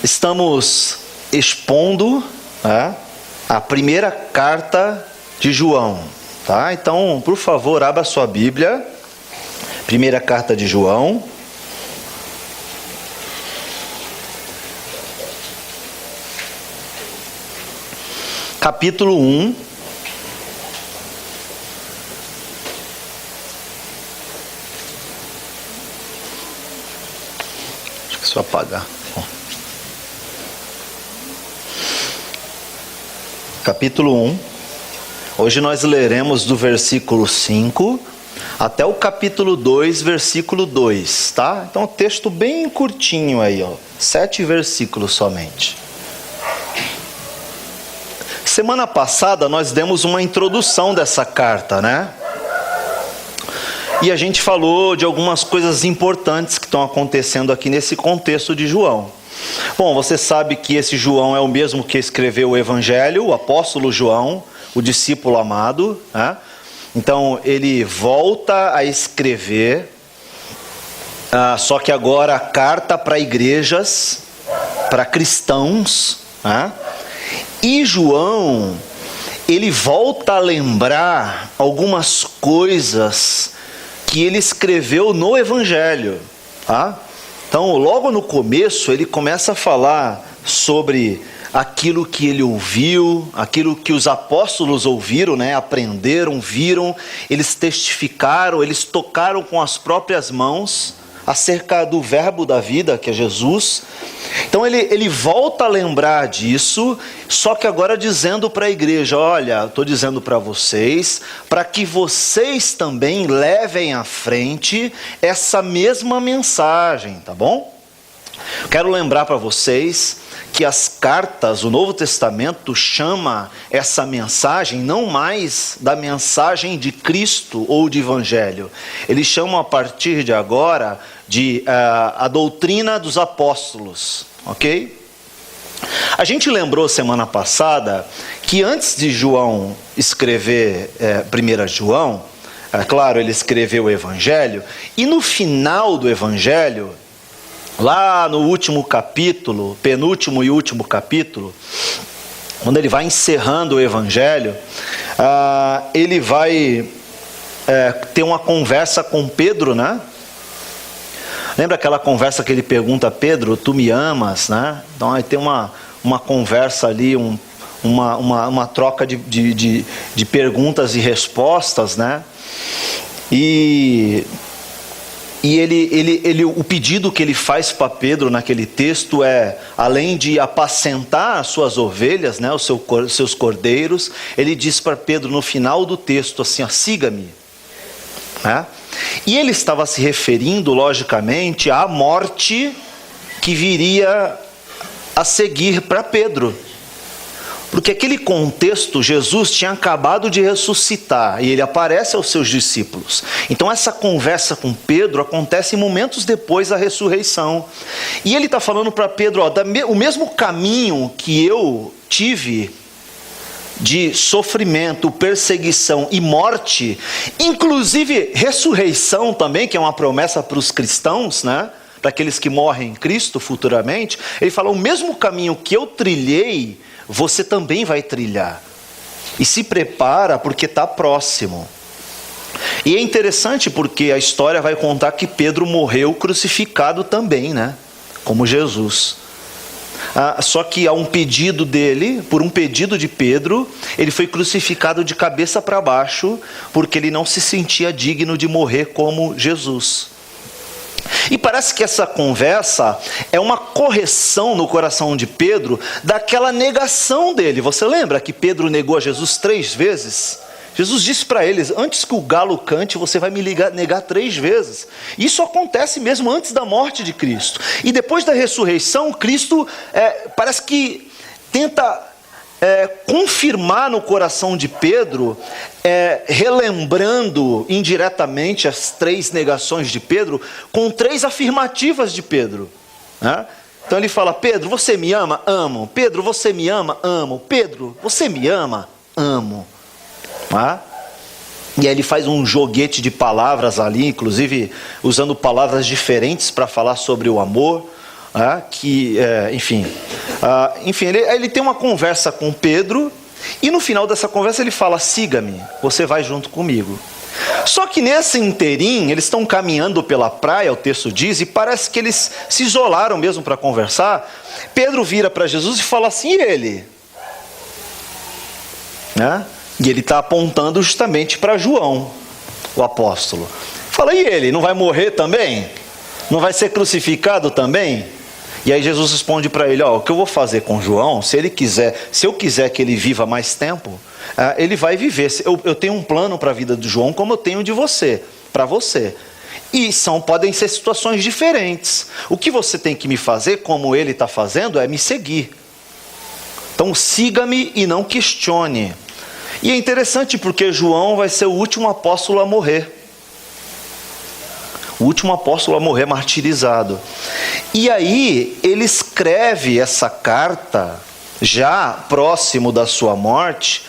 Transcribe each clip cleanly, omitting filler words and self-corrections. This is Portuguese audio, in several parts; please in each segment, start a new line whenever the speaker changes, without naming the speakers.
Estamos expondo a primeira carta de João, tá? Então, por favor, abra sua Bíblia. Primeira carta de João. Capítulo 1. Deixa eu apagar. Capítulo 1. Hoje nós leremos do versículo 5 até o capítulo 2, versículo 2, tá? Então, um texto bem curtinho aí, ó. 7 versículos somente. Semana passada nós demos uma introdução dessa carta, né? E a gente falou de algumas coisas importantes que estão acontecendo aqui nesse contexto de João. Bom, você sabe que esse João é o mesmo que escreveu o Evangelho, o apóstolo João, o discípulo amado, né? Então ele volta a escrever, só que agora a carta para igrejas, para cristãos, né? E João, ele volta a lembrar algumas coisas que ele escreveu no Evangelho, tá? Então, logo no começo, ele começa a falar sobre aquilo que ele ouviu, aquilo que os apóstolos ouviram, né? Aprenderam, viram, eles testificaram, eles tocaram com as próprias mãos acerca do verbo da vida, que é Jesus. Então ele volta a lembrar disso, só que agora dizendo para a igreja: olha, estou dizendo para vocês, para que vocês também levem à frente essa mesma mensagem, tá bom? Quero lembrar para vocês que as cartas, o Novo Testamento chama essa mensagem não mais da mensagem de Cristo ou de Evangelho. Eles chamam a partir de agora de a doutrina dos apóstolos, ok? A gente lembrou semana passada que antes de João escrever 1 João, claro, ele escreveu o Evangelho, e no final do Evangelho, lá no último capítulo, penúltimo e último capítulo, quando ele vai encerrando o Evangelho, ele vai ter uma conversa com Pedro, né? Lembra aquela conversa que ele pergunta a Pedro: tu me amas, né? Então aí tem uma conversa ali, uma troca de perguntas e respostas, né? E o pedido que ele faz para Pedro naquele texto é, além de apacentar as suas ovelhas, né, os seus cordeiros, ele diz para Pedro no final do texto assim: ó, siga-me, né? E ele estava se referindo, logicamente, à morte que viria a seguir para Pedro. Porque aquele contexto, Jesus tinha acabado de ressuscitar e ele aparece aos seus discípulos. Então essa conversa com Pedro acontece momentos depois da ressurreição. E ele está falando para Pedro: ó, o mesmo caminho que eu tive de sofrimento, perseguição e morte, inclusive ressurreição também, que é uma promessa para os cristãos, né? Para aqueles que morrem em Cristo futuramente. Ele fala: o mesmo caminho que eu trilhei, você também vai trilhar. E se prepara, porque está próximo. E é interessante porque a história vai contar que Pedro morreu crucificado também, né? Como Jesus. Só que a um pedido dele, por um pedido de Pedro, ele foi crucificado de cabeça para baixo, porque ele não se sentia digno de morrer como Jesus. E parece que essa conversa é uma correção no coração de Pedro daquela negação dele. Você lembra que Pedro negou a Jesus 3 vezes? Jesus disse para eles: antes que o galo cante, você vai me negar 3 vezes. Isso acontece mesmo antes da morte de Cristo. E depois da ressurreição, Cristo parece que tenta confirmar no coração de Pedro, relembrando indiretamente as 3 negações de Pedro, com 3 afirmativas de Pedro, né? Então ele fala: Pedro, você me ama? Amo. Pedro, você me ama? Amo. Pedro, você me ama? Amo. E aí ele faz um joguete de palavras ali, inclusive usando palavras diferentes para falar sobre o amor. Ele tem uma conversa com Pedro, e no final dessa conversa ele fala: siga-me, você vai junto comigo. Só que nesse inteirinho, eles estão caminhando pela praia, o texto diz, e parece que eles se isolaram mesmo para conversar. Pedro vira para Jesus e fala assim: e ele? E ele está apontando justamente para João, o apóstolo. Fala: e ele? Não vai morrer também? Não vai ser crucificado também? E aí Jesus responde para ele: o que eu vou fazer com João, se eu quiser que ele viva mais tempo, ele vai viver. Eu tenho um plano para a vida de João, como eu tenho de você, para você. E podem ser situações diferentes. O que você tem que me fazer, como ele está fazendo, é me seguir. Então siga-me e não questione. E é interessante porque João vai ser o último apóstolo a morrer. O último apóstolo a morrer martirizado. E aí ele escreve essa carta, já próximo da sua morte,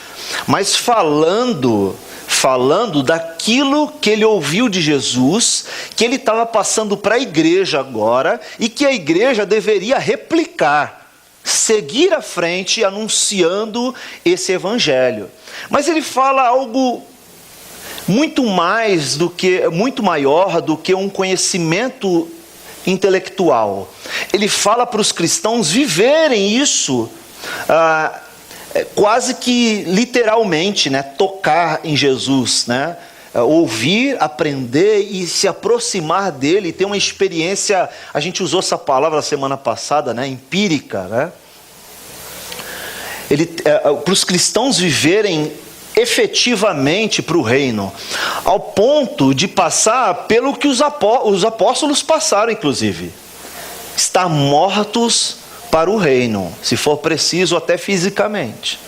mas falando daquilo que ele ouviu de Jesus, que ele estava passando para a igreja agora, e que a igreja deveria replicar, seguir à frente anunciando esse evangelho. Mas ele fala algo muito maior do que um conhecimento intelectual. Ele fala para os cristãos viverem isso, quase que literalmente, tocar em Jesus, ouvir, aprender e se aproximar dele, ter uma experiência. A gente usou essa palavra semana passada, empírica, para os cristãos viverem efetivamente para o reino, ao ponto de passar pelo que os apóstolos passaram, inclusive, estar mortos para o reino, se for preciso, até fisicamente.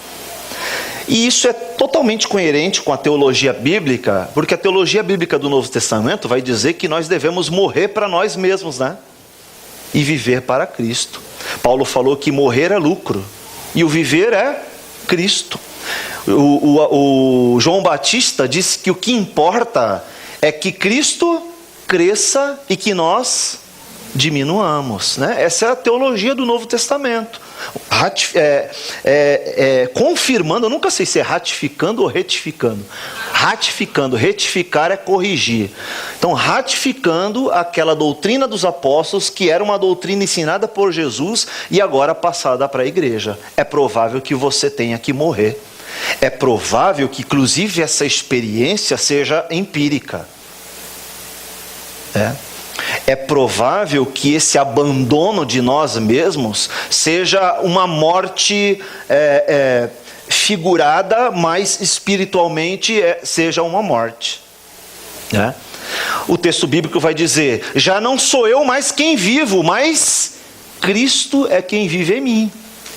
E isso é totalmente coerente com a teologia bíblica, porque a teologia bíblica do Novo Testamento vai dizer que nós devemos morrer para nós mesmos, e viver para Cristo. Paulo falou que morrer é lucro, e o viver é Cristo. O João Batista disse que o que importa é que Cristo cresça e que nós diminuamos. Essa é a teologia do Novo Testamento. Confirmando, eu nunca sei se é ratificando ou retificando. Ratificando, retificar é corrigir. Então, ratificando aquela doutrina dos apóstolos, que era uma doutrina ensinada por Jesus e agora passada para a igreja. É provável que você tenha que morrer. É provável que, inclusive, essa experiência seja empírica. É provável que esse abandono de nós mesmos seja uma morte figurada, mas espiritualmente seja uma morte. O texto bíblico vai dizer: já não sou eu mais quem vivo, mas Cristo é quem vive em mim.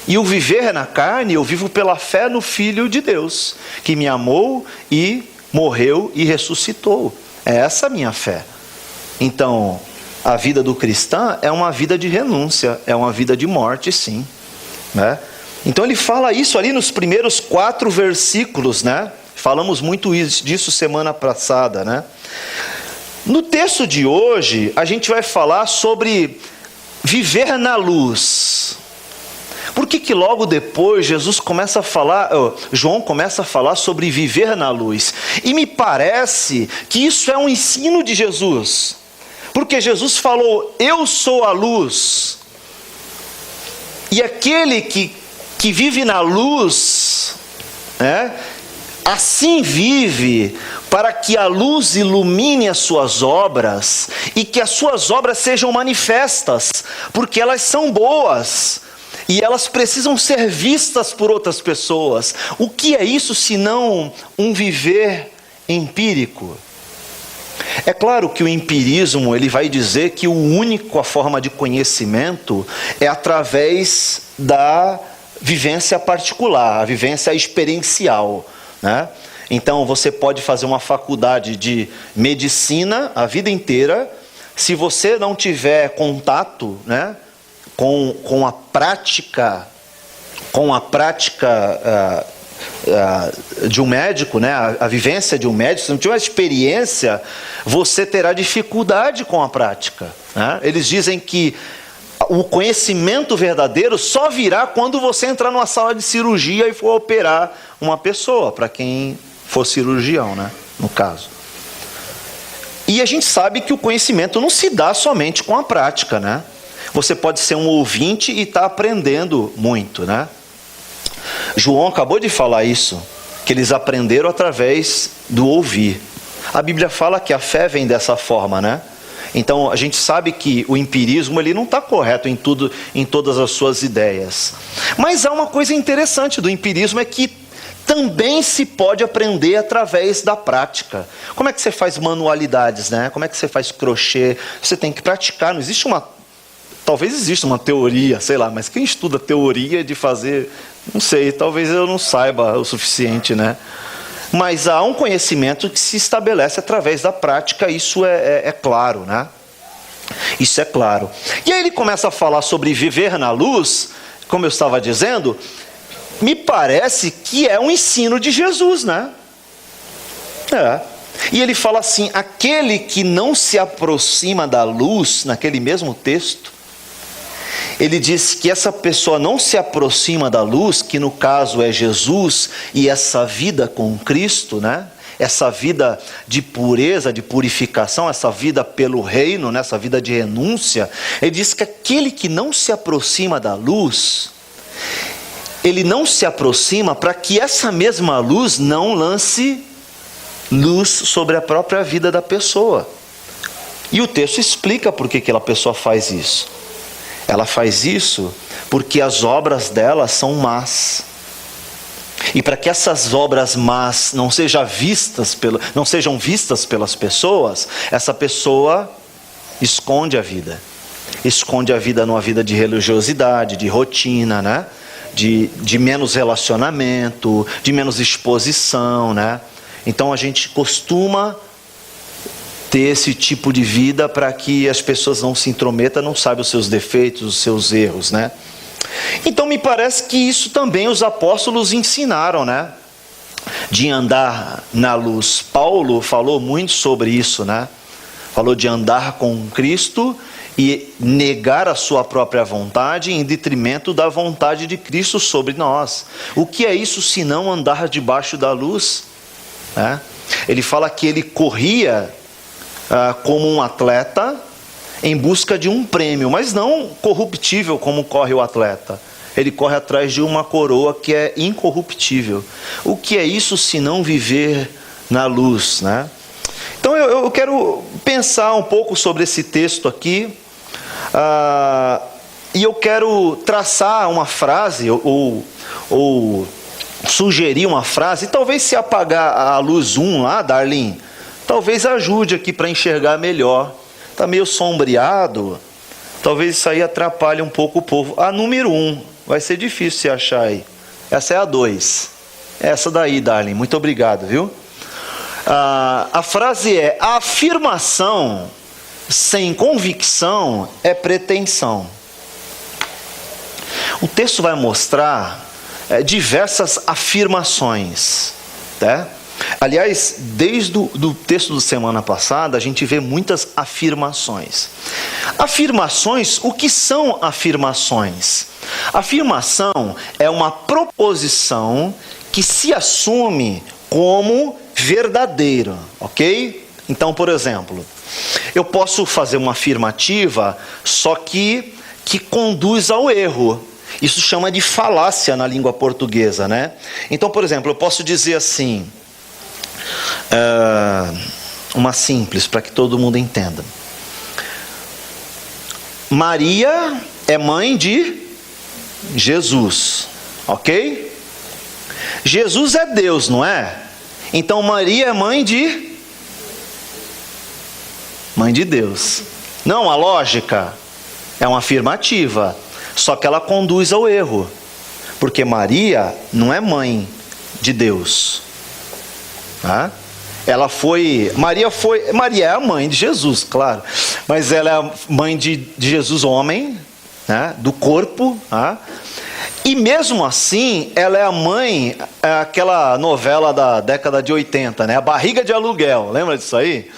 E o viver na carne, eu vivo pela fé no Filho de Deus, que me amou e morreu e ressuscitou. É essa a minha fé. Então, a vida do cristão é uma vida de renúncia, é uma vida de morte, sim. Então ele fala isso ali nos primeiros 4 versículos, Falamos muito disso semana passada, No texto de hoje, a gente vai falar sobre viver na luz. Por que logo depois João começa a falar sobre viver na luz? E me parece que isso é um ensino de Jesus. Porque Jesus falou: eu sou a luz. E aquele que vive na luz, assim vive, para que a luz ilumine as suas obras, e que as suas obras sejam manifestas, porque elas são boas, e elas precisam ser vistas por outras pessoas. O que é isso senão um viver empírico? É claro que o empirismo, ele vai dizer que a forma de conhecimento é através da vivência particular, a vivência experiencial, Então você pode fazer uma faculdade de medicina a vida inteira, se você não tiver contato, com a prática de um médico, a vivência de um médico, se não tiver experiência, você terá dificuldade com a prática. Eles dizem que O conhecimento verdadeiro só virá quando você entrar numa sala de cirurgia e for operar uma pessoa, para quem for cirurgião, né? No caso. E a gente sabe que o conhecimento não se dá somente com a prática, né? Você pode ser um ouvinte e estar aprendendo muito, né? João acabou de falar isso, que eles aprenderam através do ouvir. A Bíblia fala que a fé vem dessa forma, né? Então a gente sabe que o empirismo ele não está correto em tudo, em todas as suas ideias. Mas há uma coisa interessante do empirismo, é que também se pode aprender através da prática. Como é que você faz manualidades, né? Como é que você faz crochê? Você tem que praticar, não existe uma... Talvez exista uma teoria, sei lá, mas quem estuda teoria de fazer... Não sei, talvez eu não saiba o suficiente, né? Mas há um conhecimento que se estabelece através da prática, isso é claro, né? Isso é claro. E aí ele começa a falar sobre viver na luz, como eu estava dizendo, me parece que é um ensino de Jesus, né? E ele fala assim, aquele que não se aproxima da luz, naquele mesmo texto, ele diz que essa pessoa não se aproxima da luz, que no caso é Jesus, e essa vida com Cristo, né? Essa vida de pureza, de purificação, essa vida pelo reino, né? Essa vida de renúncia. Ele diz que aquele que não se aproxima da luz, ele não se aproxima para que essa mesma luz não lance luz sobre a própria vida da pessoa. E o texto explica por que aquela pessoa faz isso. Ela faz isso porque as obras dela são más. E para que essas obras más não sejam vistas pelas pessoas, essa pessoa esconde a vida. Esconde a vida numa vida de religiosidade, de rotina, né? De menos relacionamento, de menos exposição, né? Então a gente costuma ter esse tipo de vida para que as pessoas não se intrometam, não saibam os seus defeitos, os seus erros, né? Então me parece que isso também os apóstolos ensinaram, né? De andar na luz. Paulo falou muito sobre isso, né? Falou de andar com Cristo e negar a sua própria vontade em detrimento da vontade de Cristo sobre nós. O que é isso se não andar debaixo da luz? Né? Ele fala que ele corria como um atleta em busca de um prêmio, mas não corruptível como corre o atleta. Ele corre atrás de uma coroa que é incorruptível. O que é isso se não viver na luz, né? Então eu quero pensar um pouco sobre esse texto aqui, e eu quero traçar uma frase ou sugerir uma frase. Talvez se apagar a luz 1 lá, Darlene, talvez ajude aqui para enxergar melhor. Está meio sombreado. Talvez isso aí atrapalhe um pouco o povo. A número 1. Vai ser difícil você achar aí. Essa é a 2. Essa daí, Darlene. Muito obrigado, viu? A frase é: a afirmação sem convicção é pretensão. O texto vai mostrar diversas afirmações, tá? Aliás, desde o texto da semana passada, a gente vê muitas afirmações. Afirmações, o que são afirmações? Afirmação é uma proposição que se assume como verdadeira, ok? Então, por exemplo, eu posso fazer uma afirmativa, só que conduz ao erro. Isso chama de falácia na língua portuguesa, né? Então, por exemplo, eu posso dizer assim... uma simples, para que todo mundo entenda. Maria é mãe de Jesus, ok? Jesus é Deus, não é? Então Maria é mãe de Deus. Não, a lógica é uma afirmativa, só que ela conduz ao erro, porque Maria não é mãe de Deus. Maria é a mãe de Jesus, claro, mas ela é a mãe de Jesus homem, né, do corpo, e mesmo assim ela é a mãe, aquela novela da década de 80, né, a barriga de aluguel, lembra disso aí?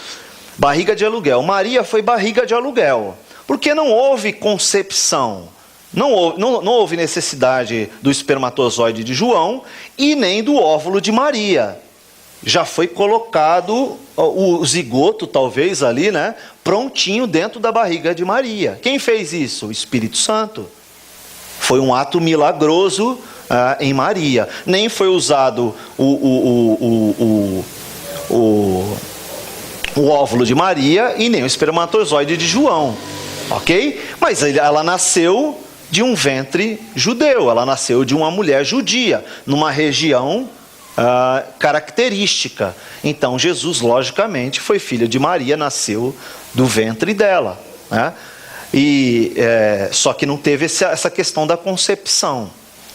Barriga de aluguel. Maria foi barriga de aluguel, Porque não houve concepção, não houve necessidade do espermatozoide de João e nem do óvulo de Maria. Já foi colocado o zigoto, talvez ali, né, prontinho dentro da barriga de Maria. Quem fez isso? O Espírito Santo. Foi um ato milagroso em Maria. Nem foi usado o óvulo de Maria e nem o espermatozoide de João. Ok? Mas ela nasceu de um ventre judeu. Ela nasceu de uma mulher judia, numa região característica. Então Jesus, logicamente, foi filho de Maria, nasceu do ventre dela, né? Só que não teve essa questão da concepção,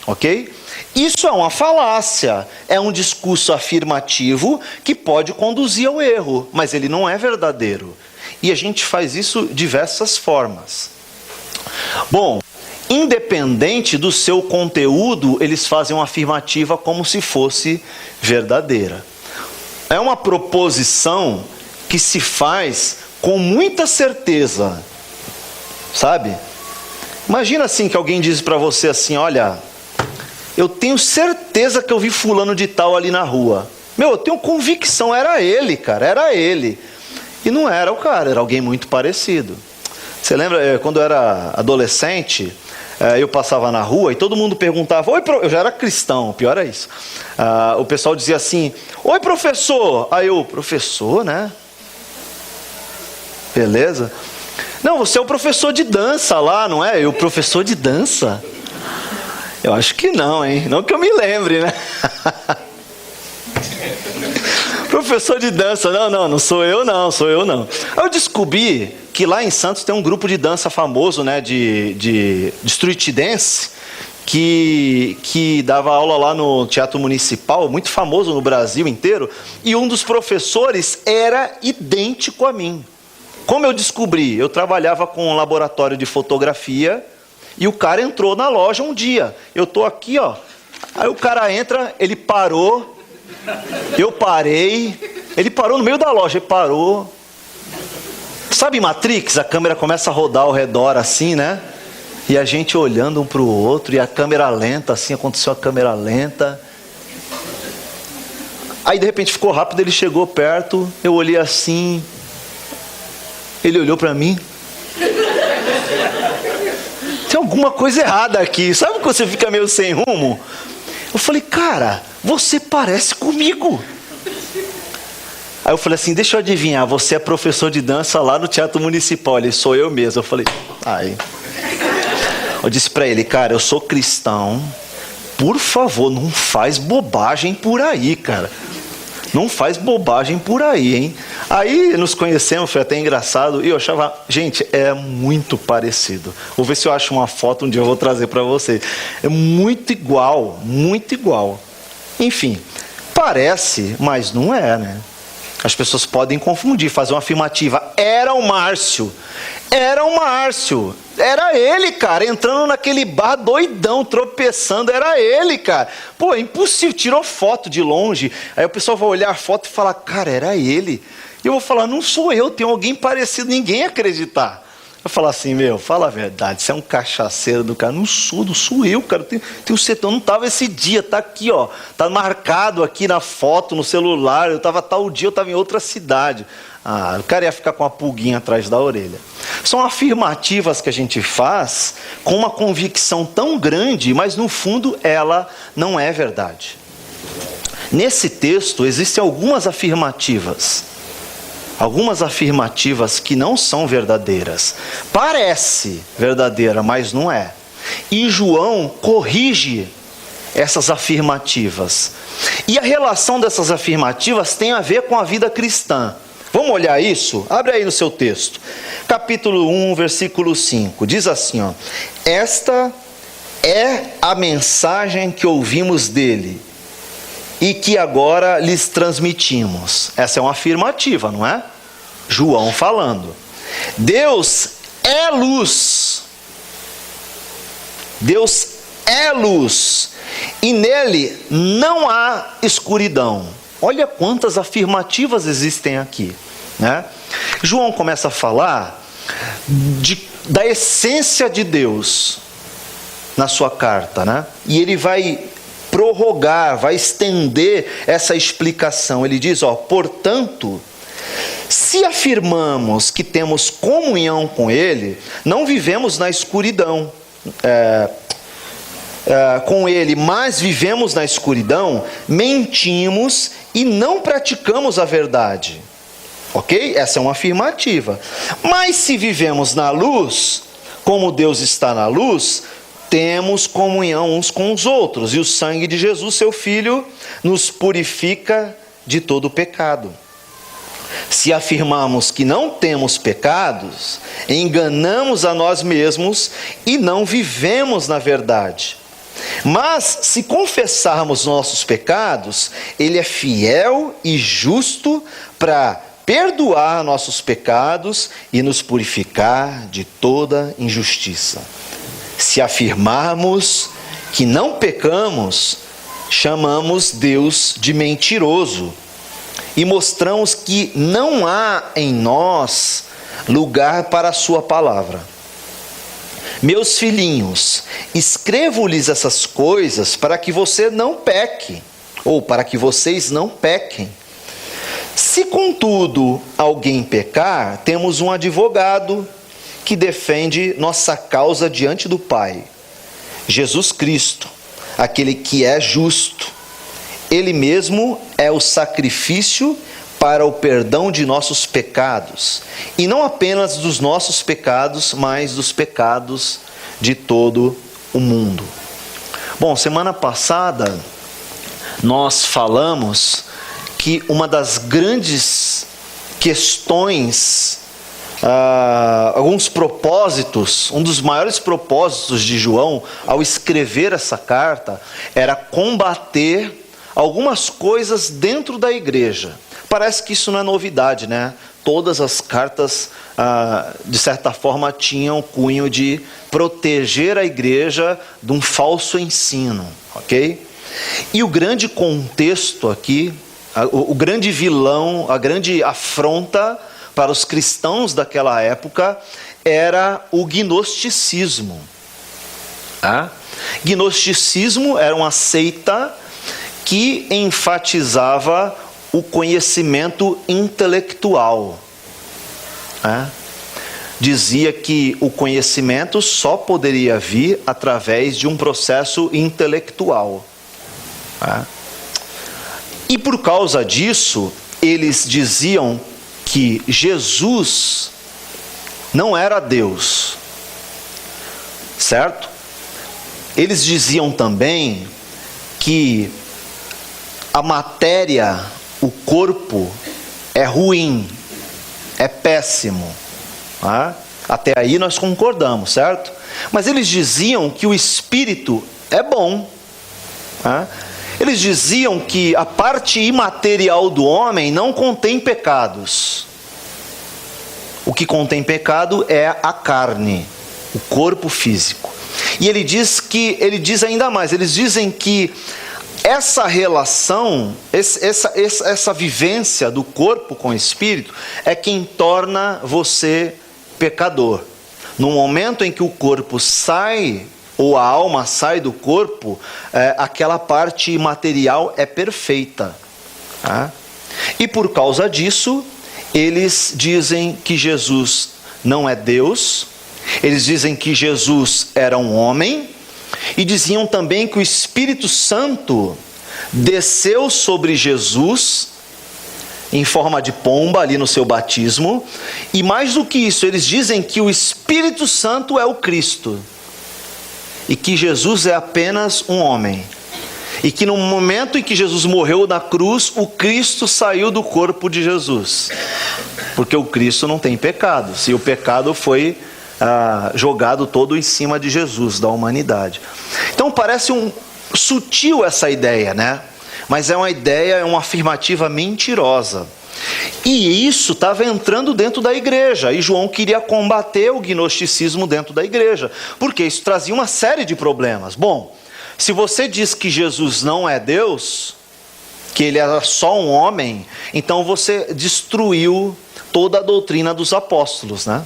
ok? Isso é uma falácia, é um discurso afirmativo que pode conduzir ao erro, mas ele não é verdadeiro. E a gente faz isso de diversas formas. Bom, independente do seu conteúdo, eles fazem uma afirmativa como se fosse verdadeira. É uma proposição que se faz com muita certeza, sabe? Imagina assim que alguém diz para você assim: olha, eu tenho certeza que eu vi fulano de tal ali na rua. Eu tenho convicção, era ele, cara, era ele. E não era o cara, era alguém muito parecido. Você lembra, quando eu era adolescente, eu passava na rua e todo mundo perguntava: oi, eu já era cristão, pior é isso. O pessoal dizia assim: oi, professor. Aí eu: professor, né? Beleza. Não, você é o professor de dança lá, não é? Eu, professor de dança? Eu acho que não, hein? Não que eu me lembre, né? Professor de dança, não sou eu não. Aí eu descobri que lá em Santos tem um grupo de dança famoso, né, de street dance, que dava aula lá no Teatro Municipal, muito famoso no Brasil inteiro, e um dos professores era idêntico a mim. Como eu descobri? Eu trabalhava com um laboratório de fotografia, e o cara entrou na loja um dia. Eu tô aqui, ó. Aí o cara entra, ele parou, eu parei, ele parou no meio da loja, ele parou. Sabe Matrix? A câmera começa a rodar ao redor assim, né? E a gente olhando um para o outro, e a câmera lenta, assim, aconteceu a câmera lenta. Aí de repente ficou rápido, ele chegou perto, eu olhei assim, ele olhou para mim. Tem alguma coisa errada aqui. Sabe quando você fica meio sem rumo? Eu falei: cara, você parece comigo. Aí eu falei assim: deixa eu adivinhar, você é professor de dança lá no Teatro Municipal. Ele: sou eu mesmo. Eu falei: ai. Eu disse para ele: cara, eu sou cristão, por favor, não faz bobagem por aí, cara. Não faz bobagem por aí, hein? Aí nos conhecemos, foi até engraçado, e eu achava, gente, é muito parecido. Vou ver se eu acho uma foto, um dia eu vou trazer para vocês. É muito igual, muito igual. Enfim, parece, mas não é, né? As pessoas podem confundir, fazer uma afirmativa: era o Márcio. Era o Márcio. Era ele, cara, entrando naquele bar doidão, tropeçando. Era ele, cara. Pô, é impossível. Tirou foto de longe. Aí o pessoal vai olhar a foto e falar: cara, era ele. E eu vou falar: não sou eu, tem alguém parecido. Ninguém ia acreditar. Eu falar assim: meu, fala a verdade, você é um cachaceiro do cara. Não sou eu, cara. Tenho certeza, eu não estava esse dia, tá aqui, ó. Tá marcado aqui na foto, no celular. Eu estava tal dia, eu estava em outra cidade. Ah, o cara ia ficar com uma pulguinha atrás da orelha. São afirmativas que a gente faz com uma convicção tão grande, mas no fundo ela não é verdade. Nesse texto existem algumas afirmativas que não são verdadeiras. Parece verdadeira, mas não é. E João corrige essas afirmativas. E a relação dessas afirmativas tem a ver com a vida cristã. Vamos olhar isso? Abre aí no seu texto. Capítulo 1, versículo 5. Diz assim, ó: esta é a mensagem que ouvimos dele e que agora lhes transmitimos. Essa é uma afirmativa, não é? João falando. Deus é luz. Deus é luz. E nele não há escuridão. Olha quantas afirmativas existem aqui, né? João começa a falar da essência de Deus na sua carta, né? E ele vai prorrogar, vai estender essa explicação. Ele diz, portanto, se afirmamos que temos comunhão com Ele, não vivemos na escuridão com Ele, mas vivemos na escuridão, mentimos e não praticamos a verdade. Ok? Essa é uma afirmativa. Mas se vivemos na luz, como Deus está na luz, temos comunhão uns com os outros, e o sangue de Jesus, seu Filho, nos purifica de todo pecado. Se afirmamos que não temos pecados, enganamos a nós mesmos e não vivemos na verdade. Mas se confessarmos nossos pecados, Ele é fiel e justo para perdoar nossos pecados e nos purificar de toda injustiça. Se afirmarmos que não pecamos, chamamos Deus de mentiroso e mostramos que não há em nós lugar para a sua palavra. Meus filhinhos, escrevo-lhes essas coisas para que você não peque, ou para que vocês não pequem. Se, contudo, alguém pecar, temos um advogado que defende nossa causa diante do Pai, Jesus Cristo, aquele que é justo. Ele mesmo é o sacrifício para o perdão de nossos pecados, e não apenas dos nossos pecados, mas dos pecados de todo o mundo. Bom, semana passada nós falamos que uma das grandes questões, alguns propósitos, um dos maiores propósitos de João ao escrever essa carta era combater algumas coisas dentro da igreja. Parece que isso não é novidade, né? Todas as cartas, de certa forma, tinham o cunho de proteger a igreja de um falso ensino, ok? E o grande contexto aqui, o grande vilão, a grande afronta para os cristãos daquela época era o gnosticismo. Gnosticismo era uma seita que enfatizava o conhecimento intelectual. Dizia que o conhecimento só poderia vir através de um processo intelectual. E por causa disso, eles diziam que Jesus não era Deus, certo? Eles diziam também que a matéria, o corpo, é ruim, é péssimo. Até aí nós concordamos, certo? Mas eles diziam que o espírito é bom. Eles diziam que a parte imaterial do homem não contém pecados. O que contém pecado é a carne, o corpo físico. E ele diz ainda mais, eles dizem que essa relação, essa vivência do corpo com o espírito é quem torna você pecador. No momento em que o corpo sai, ou a alma sai do corpo, aquela parte material é perfeita. E por causa disso, eles dizem que Jesus não é Deus, eles dizem que Jesus era um homem, e diziam também que o Espírito Santo desceu sobre Jesus em forma de pomba ali no seu batismo, e mais do que isso, eles dizem que o Espírito Santo é o Cristo, e que Jesus é apenas um homem, e que no momento em que Jesus morreu na cruz, o Cristo saiu do corpo de Jesus, porque o Cristo não tem pecado, se o pecado foi jogado todo em cima de Jesus, da humanidade. Então parece sutil essa ideia, né? Mas é uma ideia, é uma afirmativa mentirosa. E isso estava entrando dentro da igreja, e João queria combater o gnosticismo dentro da igreja, porque isso trazia uma série de problemas. Bom, se você diz que Jesus não é Deus, que ele era só um homem, então você destruiu toda a doutrina dos apóstolos, né?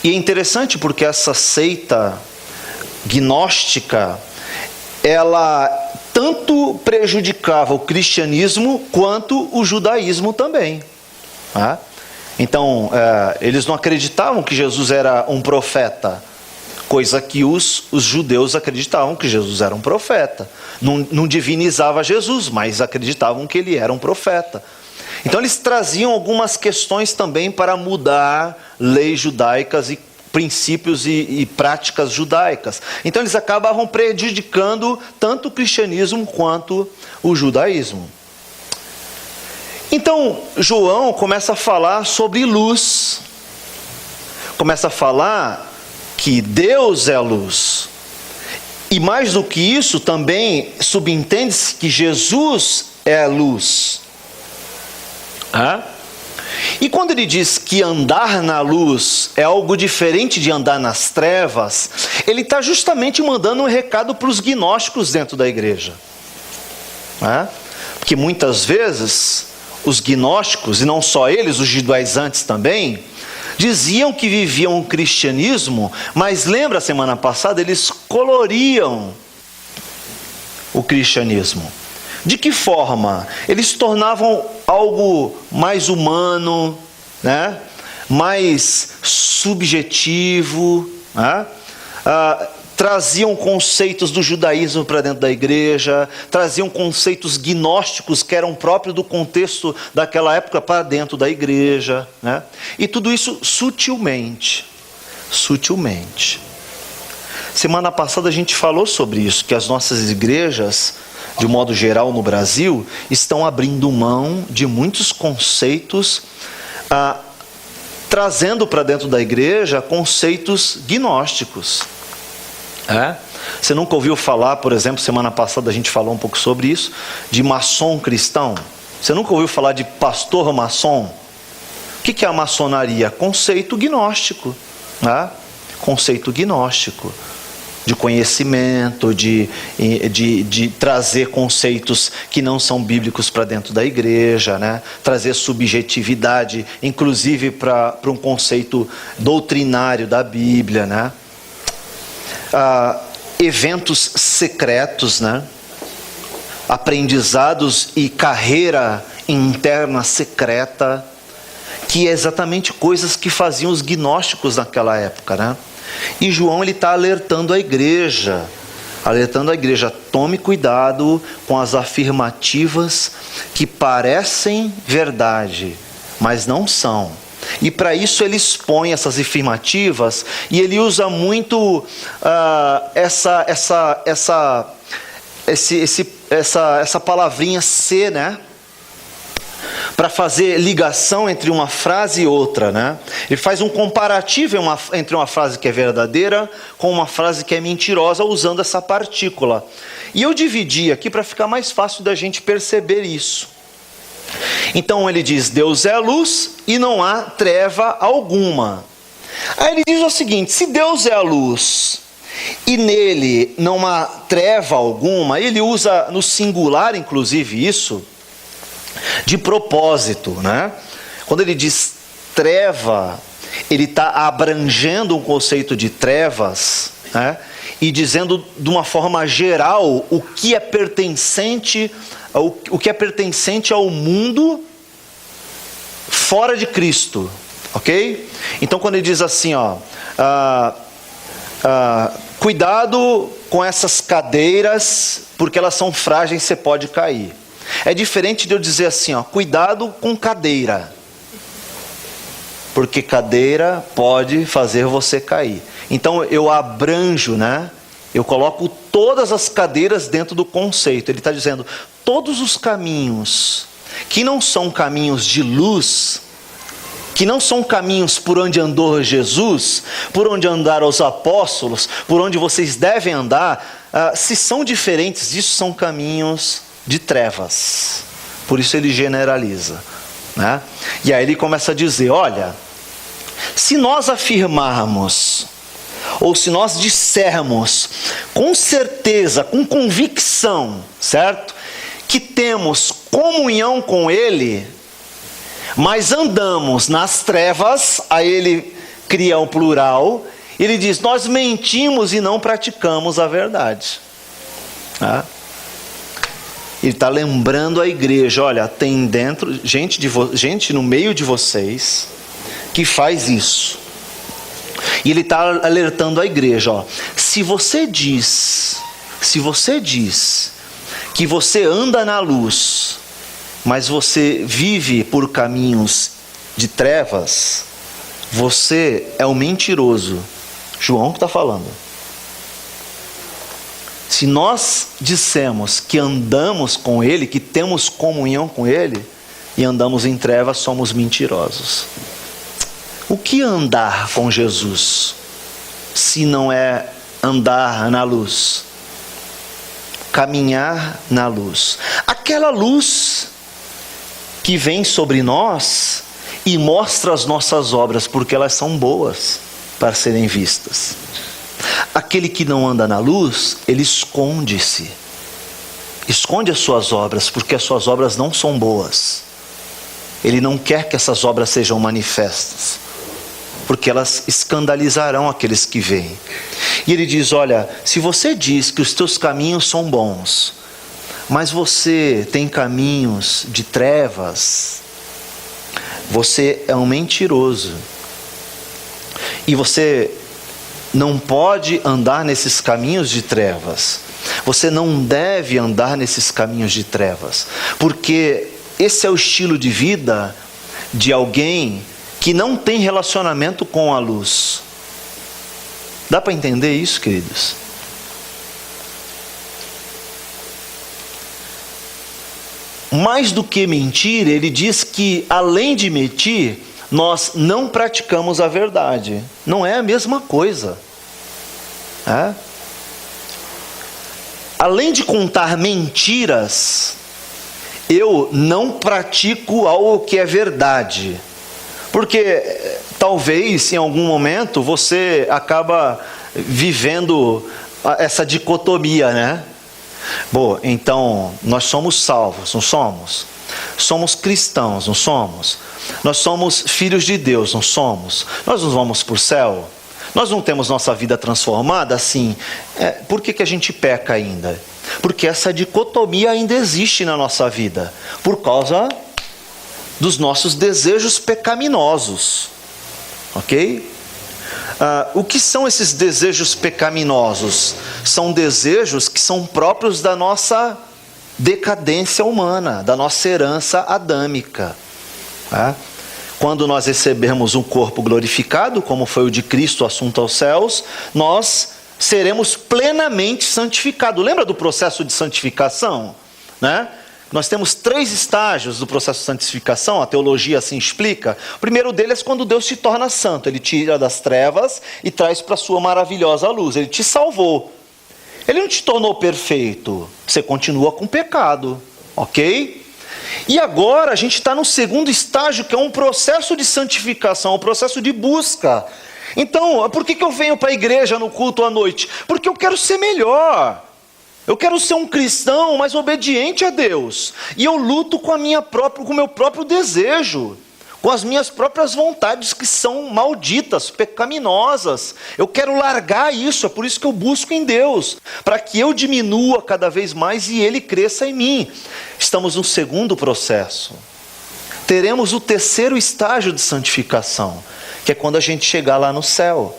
E é interessante porque essa seita gnóstica, ela tanto prejudicava o cristianismo quanto o judaísmo também. Tá? Então, eles não acreditavam que Jesus era um profeta, coisa que os judeus acreditavam que Jesus era um profeta. Não divinizava Jesus, mas acreditavam que ele era um profeta. Então eles traziam algumas questões também para mudar leis judaicas e princípios e práticas judaicas. Então eles acabavam prejudicando tanto o cristianismo quanto o judaísmo. Então João começa a falar sobre luz. Começa a falar que Deus é a luz. E mais do que isso, também subentende-se que Jesus é a luz. E quando ele diz que andar na luz é algo diferente de andar nas trevas, ele está justamente mandando um recado para os gnósticos dentro da igreja. Porque muitas vezes os gnósticos, e não só eles, os judaizantes também, diziam que viviam o cristianismo, mas lembra a semana passada, eles coloriam o cristianismo. De que forma? Eles tornavam algo mais humano, né? Mais subjetivo, né? Traziam conceitos do judaísmo para dentro da igreja, traziam conceitos gnósticos que eram próprios do contexto daquela época para dentro da igreja, né? E tudo isso sutilmente. Semana passada a gente falou sobre isso, que as nossas igrejas, de modo geral no Brasil, estão abrindo mão de muitos conceitos, trazendo para dentro da igreja conceitos gnósticos. Você nunca ouviu falar, por exemplo, semana passada a gente falou um pouco sobre isso, de maçom cristão? Você nunca ouviu falar de pastor maçom? O que é a maçonaria? Conceito gnóstico. Conceito gnóstico. De conhecimento, de trazer conceitos que não são bíblicos para dentro da igreja, né? Trazer subjetividade, inclusive para um conceito doutrinário da Bíblia, né? Eventos secretos, né? Aprendizados e carreira interna secreta, que é exatamente coisas que faziam os gnósticos naquela época, né? E João ele está alertando a igreja, tome cuidado com as afirmativas que parecem verdade, mas não são. E para isso ele expõe essas afirmativas e ele usa muito essa palavrinha ser, né? Para fazer ligação entre uma frase e outra, né? Ele faz um comparativo entre uma frase que é verdadeira com uma frase que é mentirosa, usando essa partícula. E eu dividi aqui para ficar mais fácil da gente perceber isso. Então ele diz, Deus é a luz e não há treva alguma. Aí ele diz o seguinte, se Deus é a luz e nele não há treva alguma, ele usa no singular inclusive isso, de propósito, né? Quando ele diz treva, ele está abrangendo um conceito de trevas, né? E dizendo de uma forma geral o que é pertencente ao mundo fora de Cristo, ok? Então quando ele diz assim, cuidado com essas cadeiras, porque elas são frágeis, você pode cair. É diferente de eu dizer assim, cuidado com cadeira, porque cadeira pode fazer você cair. Então eu abranjo, né? Eu coloco todas as cadeiras dentro do conceito. Ele está dizendo, todos os caminhos que não são caminhos de luz, que não são caminhos por onde andou Jesus, por onde andaram os apóstolos, por onde vocês devem andar, se são diferentes disso, são caminhos de trevas. Por isso ele generaliza, né? E aí ele começa a dizer, olha, se nós afirmarmos, ou se nós dissermos com certeza, com convicção, certo? Que temos comunhão com Ele, mas andamos nas trevas, aí ele cria um plural, ele diz: nós mentimos e não praticamos a verdade. Tá? Ele está lembrando a igreja: olha, tem dentro gente no meio de vocês que faz isso. E ele está alertando a igreja: ó, se você diz que você anda na luz, mas você vive por caminhos de trevas, você é um mentiroso. João que está falando. Se nós dissemos que andamos com Ele, que temos comunhão com Ele, e andamos em trevas, somos mentirosos. O que é andar com Jesus, se não é andar na luz? Caminhar na luz. Aquela luz que vem sobre nós e mostra as nossas obras, porque elas são boas para serem vistas. Aquele que não anda na luz, ele esconde-se. Esconde as suas obras, porque as suas obras não são boas. Ele não quer que essas obras sejam manifestas, porque elas escandalizarão aqueles que veem. E ele diz: olha, se você diz que os teus caminhos são bons, mas você tem caminhos de trevas, você é um mentiroso. E você não pode andar nesses caminhos de trevas. Você não deve andar nesses caminhos de trevas, porque esse é o estilo de vida de alguém que não tem relacionamento com a luz. Dá para entender isso, queridos? Mais do que mentir, ele diz que além de mentir, nós não praticamos a verdade. Não é a mesma coisa. Além de contar mentiras, eu não pratico algo que é verdade. Porque talvez em algum momento você acaba vivendo essa dicotomia, né? Bom, então nós somos salvos, não somos? Somos cristãos, não somos? Nós somos filhos de Deus, não somos? Nós não vamos para o céu? Nós não temos nossa vida transformada? Assim, por que a gente peca ainda? Porque essa dicotomia ainda existe na nossa vida, por causa dos nossos desejos pecaminosos, ok? O que são esses desejos pecaminosos? São desejos que são próprios da nossa decadência humana, da nossa herança adâmica. Quando nós recebermos um corpo glorificado, como foi o de Cristo assunto aos céus, nós seremos plenamente santificados. Lembra do processo de santificação? Nós temos 3 estágios do processo de santificação, a teologia assim explica. O primeiro deles é quando Deus te torna santo. Ele tira das trevas e traz para a sua maravilhosa luz. Ele te salvou. Ele não te tornou perfeito. Você continua com pecado, ok? E agora a gente está no segundo estágio, que é um processo de santificação, um processo de busca. Então, por que eu venho para a igreja no culto à noite? Porque eu quero ser melhor. Eu quero ser um cristão mais obediente a Deus. E eu luto com o meu próprio desejo, com as minhas próprias vontades que são malditas, pecaminosas. Eu quero largar isso, é por isso que eu busco em Deus, para que eu diminua cada vez mais e Ele cresça em mim. Estamos no segundo processo. Teremos o terceiro estágio de santificação, que é quando a gente chegar lá no céu.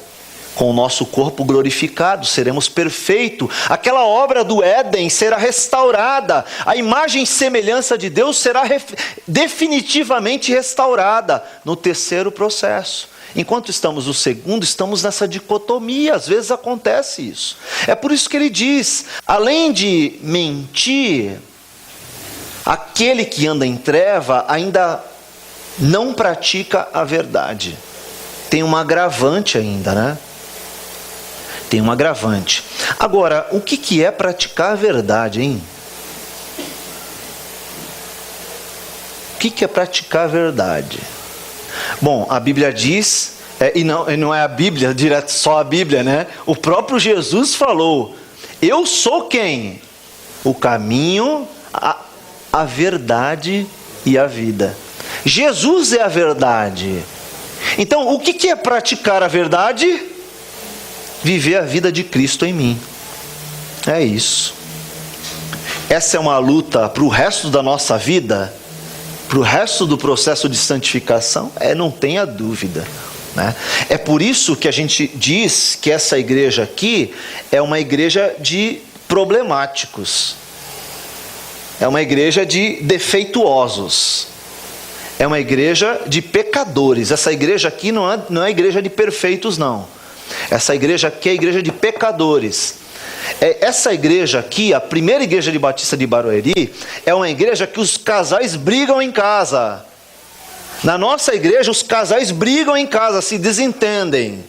Com o nosso corpo glorificado, seremos perfeitos. Aquela obra do Éden será restaurada. A imagem e semelhança de Deus será definitivamente restaurada no terceiro processo. Enquanto estamos no segundo, estamos nessa dicotomia. Às vezes acontece isso. É por isso que ele diz: além de mentir, aquele que anda em treva ainda não pratica a verdade. Tem um agravante ainda, né? Tem um agravante. Agora, o que é praticar a verdade, hein? O que é praticar a verdade? Bom, a Bíblia diz, e não é a Bíblia, direto só a Bíblia, né? O próprio Jesus falou: eu sou quem? O caminho, a verdade e a vida. Jesus é a verdade. Então, o que é praticar a verdade? Viver a vida de Cristo em mim. É isso. Essa é uma luta para o resto da nossa vida, para o resto do processo de santificação, não tenha dúvida, né? É por isso que a gente diz que essa igreja aqui é uma igreja de problemáticos, é uma igreja de defeituosos, é uma igreja de pecadores. Essa igreja aqui não é igreja de perfeitos, não. Essa igreja aqui é a igreja de pecadores. Essa igreja aqui, a primeira igreja de Batista de Barueri, é uma igreja que os casais brigam em casa. Na nossa igreja, os casais brigam em casa, se desentendem.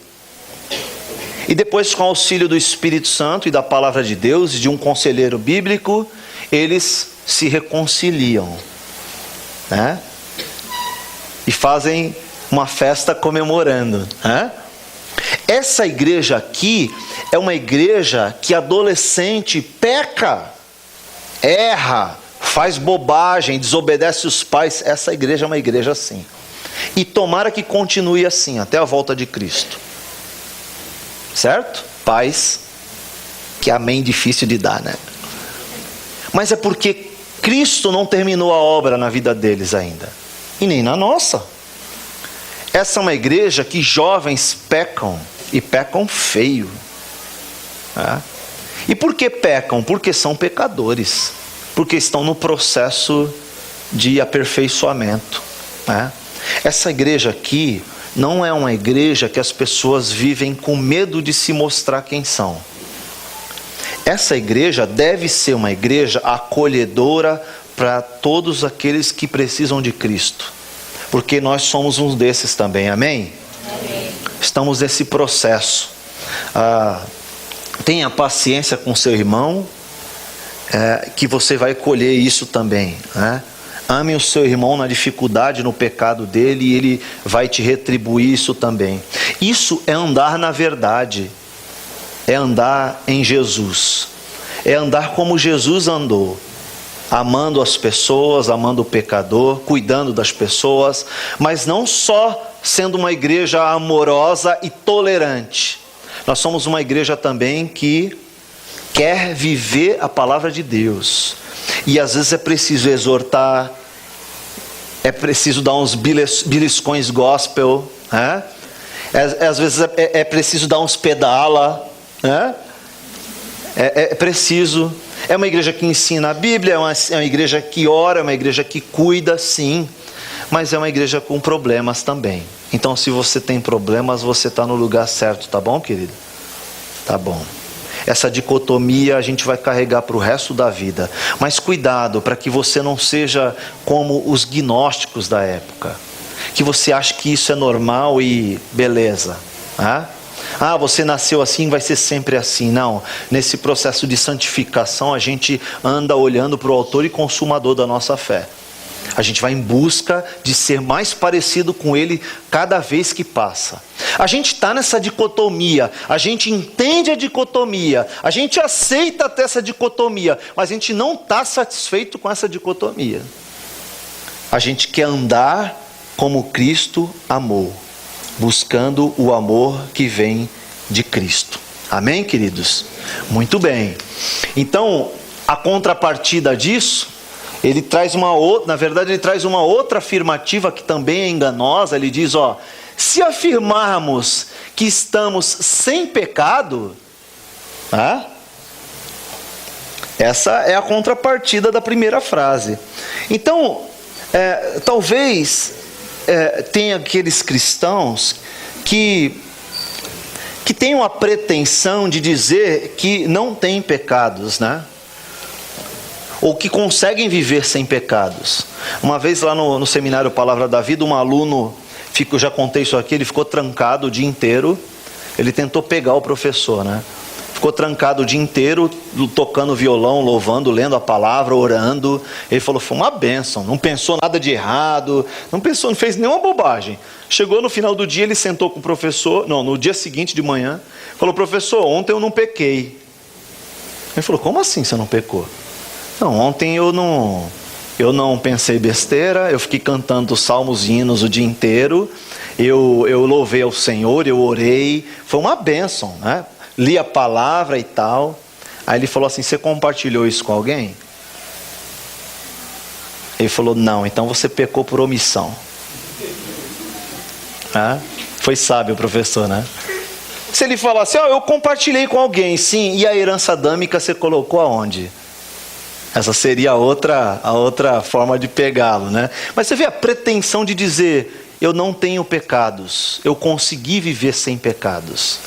E depois, com o auxílio do Espírito Santo e da palavra de Deus, e de um conselheiro bíblico, eles se reconciliam, né? E fazem uma festa comemorando, né? Essa igreja aqui é uma igreja que adolescente peca, erra, faz bobagem, desobedece os pais. Essa igreja é uma igreja assim. E tomara que continue assim, até a volta de Cristo. Certo? Pais, que amém difícil de dar, né? Mas é porque Cristo não terminou a obra na vida deles ainda. E nem na nossa. Essa é uma igreja que jovens pecam, e pecam feio. Né? E por que pecam? Porque são pecadores. Porque estão no processo de aperfeiçoamento. Né? Essa igreja aqui não é uma igreja que as pessoas vivem com medo de se mostrar quem são. Essa igreja deve ser uma igreja acolhedora para todos aqueles que precisam de Cristo. Porque nós somos um desses também, amém? Amém. Estamos nesse processo. Tenha paciência com seu irmão, que você vai colher isso também, né? Ame o seu irmão na dificuldade, no pecado dele, e ele vai te retribuir isso também. Isso é andar na verdade, é andar em Jesus, é andar como Jesus andou. Amando as pessoas, amando o pecador, cuidando das pessoas, mas não só sendo uma igreja amorosa e tolerante. Nós somos uma igreja também que quer viver a palavra de Deus. E às vezes é preciso exortar, é preciso dar uns beliscões gospel, né? Às vezes é preciso dar uns pedala, né? É preciso. É uma igreja que ensina a Bíblia, é uma igreja que ora, é uma igreja que cuida, sim, mas é uma igreja com problemas também. Então, se você tem problemas, você está no lugar certo, tá bom, querido? Tá bom. Essa dicotomia a gente vai carregar para o resto da vida. Mas cuidado, para que você não seja como os gnósticos da época, que você acha que isso é normal e beleza, né? Você nasceu assim, vai ser sempre assim. Não, nesse processo de santificação a gente anda olhando para o autor e consumador da nossa fé. A gente vai em busca de ser mais parecido com ele cada vez que passa. A gente está nessa dicotomia, a gente entende a dicotomia, a gente aceita até essa dicotomia, mas a gente não está satisfeito com essa dicotomia. A gente quer andar como Cristo amou, buscando o amor que vem de Cristo. Amém, queridos? Muito bem. Então, a contrapartida disso, ele traz uma outra afirmativa que também é enganosa. Ele diz, se afirmarmos que estamos sem pecado, essa é a contrapartida da primeira frase. Então, talvez tem aqueles cristãos que tenham a pretensão de dizer que não têm pecados, né? Ou que conseguem viver sem pecados. Uma vez lá no seminário Palavra da Vida, um aluno, eu já contei isso aqui, ele ficou trancado o dia inteiro. Ele tentou pegar o professor, né? Ficou trancado o dia inteiro, tocando violão, louvando, lendo a palavra, orando. Ele falou, foi uma bênção, não pensou nada de errado, não fez nenhuma bobagem. Chegou no final do dia, ele sentou com o professor, no dia seguinte de manhã, falou, professor, ontem eu não pequei. Ele falou, como assim você não pecou? Não, ontem eu não pensei besteira, eu fiquei cantando salmos e hinos o dia inteiro, eu louvei ao Senhor, eu orei, foi uma bênção, né? Li a palavra e tal. Aí ele falou assim: você compartilhou isso com alguém? Ele falou: não, então você pecou por omissão. Foi sábio o professor, né? Se ele falasse: eu compartilhei com alguém, sim, e a herança adâmica você colocou aonde? Essa seria a outra forma de pegá-lo, né? Mas você vê a pretensão de dizer: eu não tenho pecados, eu consegui viver sem pecados.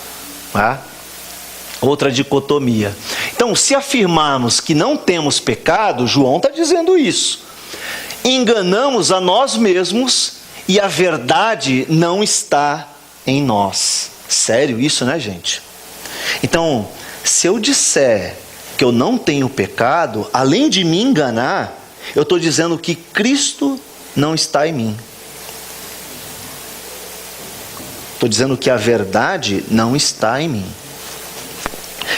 Outra dicotomia. Então, se afirmarmos que não temos pecado, João está dizendo isso. Enganamos a nós mesmos e a verdade não está em nós. Sério isso, né, gente? Então, se eu disser que eu não tenho pecado, além de me enganar, eu estou dizendo que Cristo não está em mim. Estou dizendo que a verdade não está em mim.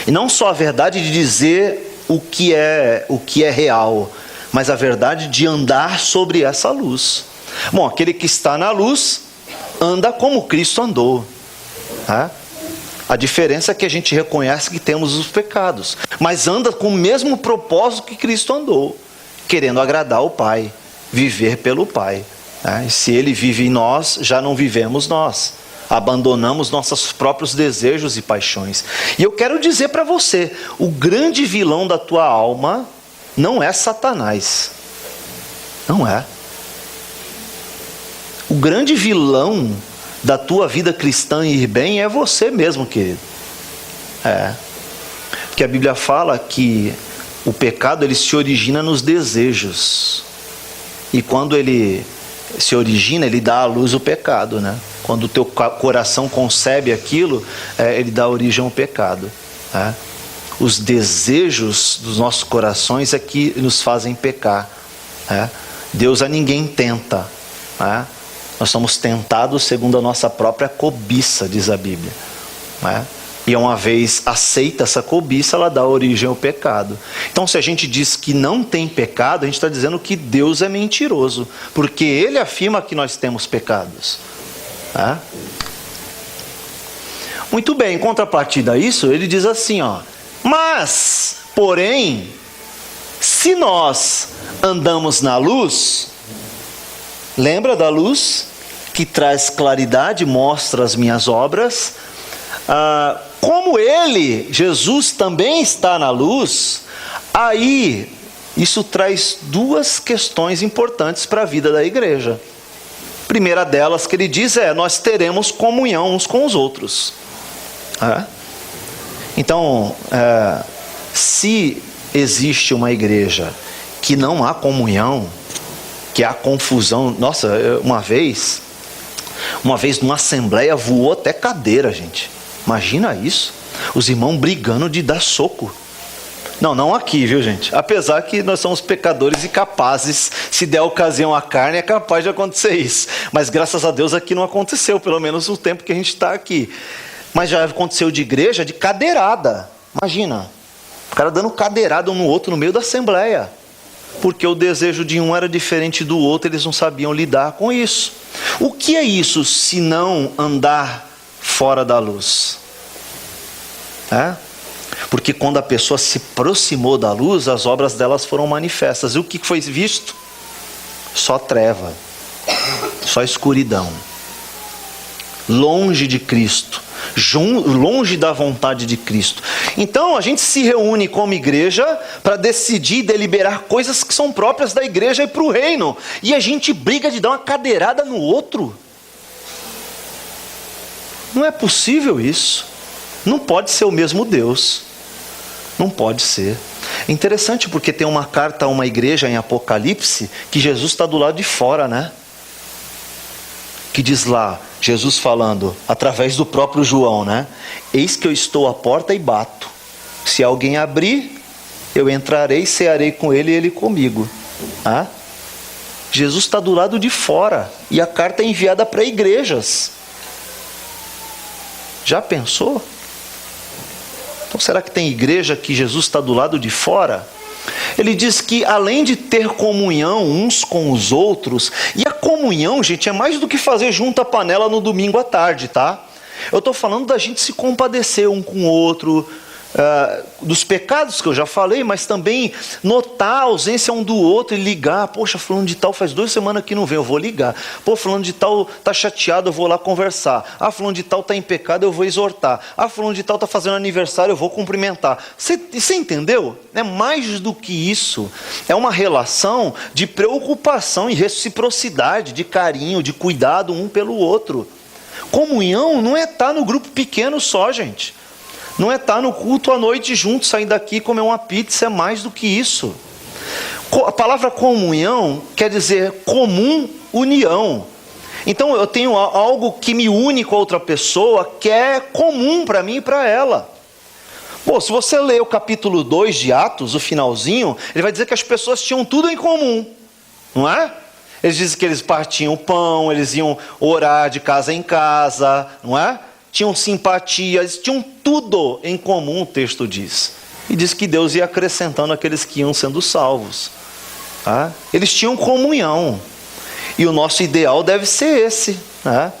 E não só a verdade de dizer o que é real, mas a verdade de andar sobre essa luz. Bom, aquele que está na luz anda como Cristo andou. A diferença é que a gente reconhece que temos os pecados, mas anda com o mesmo propósito que Cristo andou, querendo agradar o Pai, viver pelo Pai. E se Ele vive em nós, já não vivemos nós. Abandonamos nossos próprios desejos e paixões. E eu quero dizer para você: o grande vilão da tua alma não é Satanás. Não é. O grande vilão da tua vida cristã e ir bem é você mesmo, querido. Porque a Bíblia fala que o pecado ele se origina nos desejos. E quando ele se origina, ele dá à luz o pecado, né? Quando o teu coração concebe aquilo, ele dá origem ao pecado. Os desejos dos nossos corações é que nos fazem pecar. Deus a ninguém tenta. Nós somos tentados segundo a nossa própria cobiça, diz a Bíblia. E uma vez aceita essa cobiça, ela dá origem ao pecado. Então, se a gente diz que não tem pecado, a gente está dizendo que Deus é mentiroso, porque Ele afirma que nós temos pecados. Muito bem, em contrapartida a isso, ele diz assim, mas, porém, se nós andamos na luz, lembra da luz que traz claridade, mostra as minhas obras, como Ele, Jesus, também está na luz, aí isso traz duas questões importantes para a vida da igreja. A primeira delas que ele diz nós teremos comunhão uns com os outros. Então, se existe uma igreja que não há comunhão, que há confusão, nossa, uma vez numa assembleia voou até cadeira, gente. Imagina isso, os irmãos brigando de dar soco. Não aqui, viu, gente? Apesar que nós somos pecadores e capazes, se der ocasião à carne, é capaz de acontecer isso. Mas graças a Deus aqui não aconteceu, pelo menos o tempo que a gente está aqui. Mas já aconteceu de igreja, de cadeirada. Imagina, o cara dando cadeirada um no outro no meio da assembleia. Porque o desejo de um era diferente do outro, eles não sabiam lidar com isso. O que é isso, se não andar fora da luz? Porque quando a pessoa se aproximou da luz, as obras delas foram manifestas. E o que foi visto? Só treva, só escuridão. Longe de Cristo, longe da vontade de Cristo. Então a gente se reúne como igreja para decidir e deliberar coisas que são próprias da igreja e para o reino. E a gente briga de dar uma cadeirada no outro. Não é possível isso. Não pode ser o mesmo Deus. Não pode ser. É interessante porque tem uma carta a uma igreja em Apocalipse que Jesus está do lado de fora, né? Que diz lá, Jesus falando, através do próprio João, né? Eis que eu estou à porta e bato. Se alguém abrir, eu entrarei, cearei com ele e ele comigo. Jesus está do lado de fora e a carta é enviada para igrejas. Já pensou? Então será que tem igreja que Jesus está do lado de fora? Ele diz que além de ter comunhão uns com os outros, e a comunhão, gente, é mais do que fazer junto a panela no domingo à tarde, tá? Eu estou falando da gente se compadecer um com o outro, dos pecados que eu já falei, mas também notar a ausência um do outro e ligar. Poxa, fulano de tal faz 2 semanas que não vem, eu vou ligar. Pô, fulano de tal está chateado, eu vou lá conversar. Ah, fulano de tal está em pecado, eu vou exortar. Ah, fulano de tal está fazendo aniversário, eu vou cumprimentar. Você entendeu? É mais do que isso. É uma relação de preocupação e reciprocidade, de carinho, de cuidado um pelo outro. Comunhão não é estar no grupo pequeno só, gente. Não é estar no culto à noite juntos, sair daqui e comer uma pizza, é mais do que isso. A palavra comunhão quer dizer comum união. Então eu tenho algo que me une com a outra pessoa, que é comum para mim e para ela. Bom, se você ler o capítulo 2 de Atos, o finalzinho, ele vai dizer que as pessoas tinham tudo em comum, não é? Eles dizem que eles partiam o pão, eles iam orar de casa em casa, não é? Tinham simpatia, eles tinham tudo em comum, o texto diz. E diz que Deus ia acrescentando aqueles que iam sendo salvos. Tá? Eles tinham comunhão. E o nosso ideal deve ser esse, né?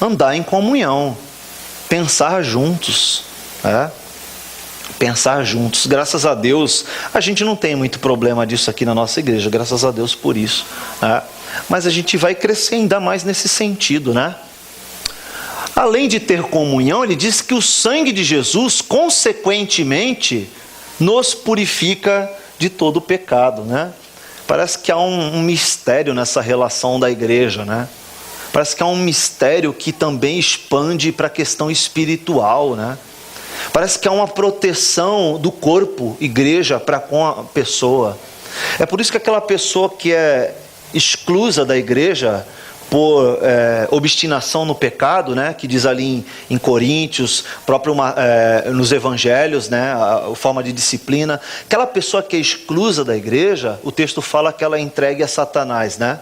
Andar em comunhão, pensar juntos, né? Pensar juntos. Graças a Deus, a gente não tem muito problema disso aqui na nossa igreja, graças a Deus por isso, né? Mas a gente vai crescer ainda mais nesse sentido, né? Além de ter comunhão, ele diz que o sangue de Jesus, consequentemente, nos purifica de todo o pecado, né? Parece que há um mistério nessa relação da igreja, né? Parece que há um mistério que também expande para a questão espiritual, né? Parece que há uma proteção do corpo, igreja, para com a pessoa. É por isso que aquela pessoa que é exclusa da igreja por obstinação no pecado, né, que diz ali em Coríntios, próprio nos evangelhos, né, a forma de disciplina, aquela pessoa que é exclusa da igreja, o texto fala que ela é entregue a Satanás, né?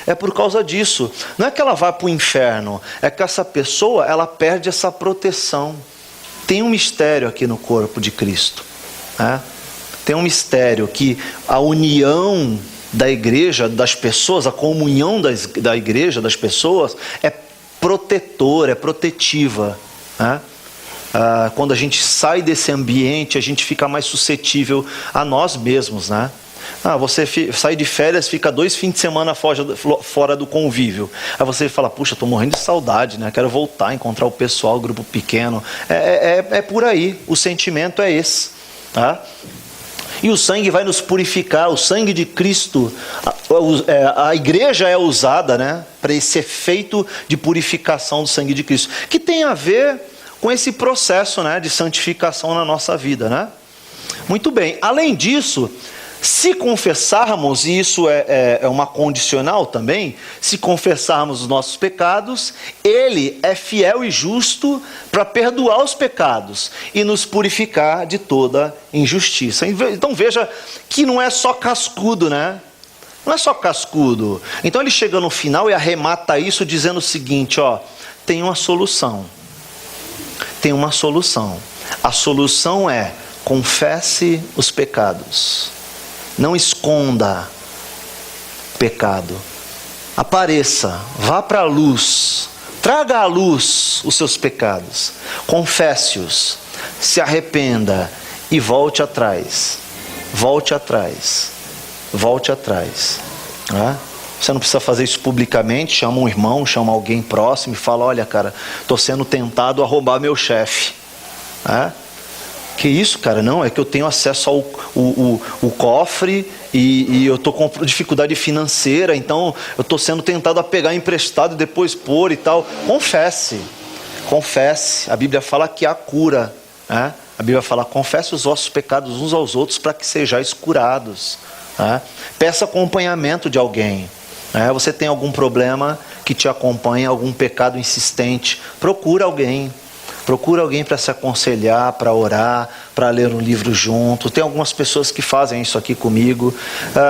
É por causa disso. Não é que ela vá para o inferno, é que essa pessoa, ela perde essa proteção. Tem um mistério aqui no corpo de Cristo, né? Tem um mistério que a união da igreja, das pessoas, a comunhão da igreja, das pessoas, é protetora, é protetiva, né? Quando a gente sai desse ambiente, a gente fica mais suscetível a nós mesmos, né? Você sai de férias, fica 2 fins de semana fora do convívio. Aí você fala, puxa, estou morrendo de saudade, né? Quero voltar, encontrar o pessoal, o grupo pequeno. É por aí, o sentimento é esse, tá? E o sangue vai nos purificar, o sangue de Cristo, a igreja é usada, né, para esse efeito de purificação do sangue de Cristo, que tem a ver com esse processo, né, de santificação na nossa vida, né? Muito bem, além disso, se confessarmos, e isso é uma condicional também, se confessarmos os nossos pecados, Ele é fiel e justo para perdoar os pecados e nos purificar de toda injustiça. Então veja que não é só cascudo, né? Não é só cascudo. Então ele chega no final e arremata isso dizendo o seguinte, ó, tem uma solução. Tem uma solução. A solução é, confesse os pecados. Não esconda pecado. Apareça, vá para a luz, traga à luz os seus pecados, confesse-os, se arrependa e volte atrás. Volte atrás. Volte atrás. Você não precisa fazer isso publicamente, chama um irmão, chama alguém próximo e fala, olha cara, estou sendo tentado a roubar meu chefe. Que isso, cara? Não, é que eu tenho acesso ao cofre e eu estou com dificuldade financeira, então eu estou sendo tentado a pegar emprestado e depois pôr e tal. Confesse, confesse. A Bíblia fala que há cura, né? A Bíblia fala, confesse os vossos pecados uns aos outros para que sejais curados. Né? Peça acompanhamento de alguém. Né? Você tem algum problema que te acompanha, algum pecado insistente, procura alguém. Procura alguém para se aconselhar, para orar, para ler um livro junto. Tem algumas pessoas que fazem isso aqui comigo.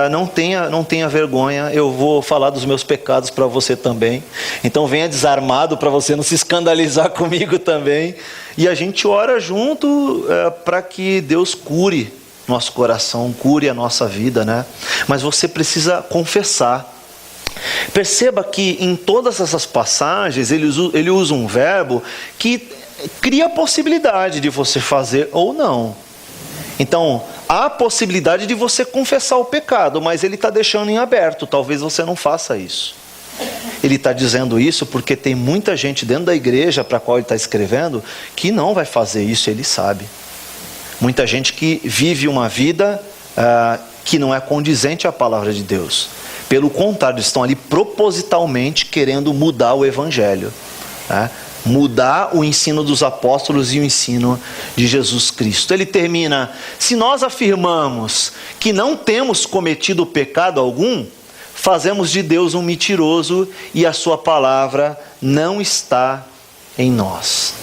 Não tenha vergonha, eu vou falar dos meus pecados para você também. Então venha desarmado para você não se escandalizar comigo também. E a gente ora junto para que Deus cure nosso coração, cure a nossa vida, né? Mas você precisa confessar. Perceba que em todas essas passagens ele usa um verbo que cria a possibilidade de você fazer ou não. Então, há a possibilidade de você confessar o pecado, mas ele está deixando em aberto, talvez você não faça isso. Ele está dizendo isso porque tem muita gente dentro da igreja para a qual ele está escrevendo que não vai fazer isso, ele sabe. Muita gente que vive uma vida que não é condizente à palavra de Deus. Pelo contrário, estão ali propositalmente querendo mudar o evangelho, mudar o ensino dos apóstolos e o ensino de Jesus Cristo. Ele termina: se nós afirmamos que não temos cometido pecado algum, fazemos de Deus um mentiroso e a sua palavra não está em nós.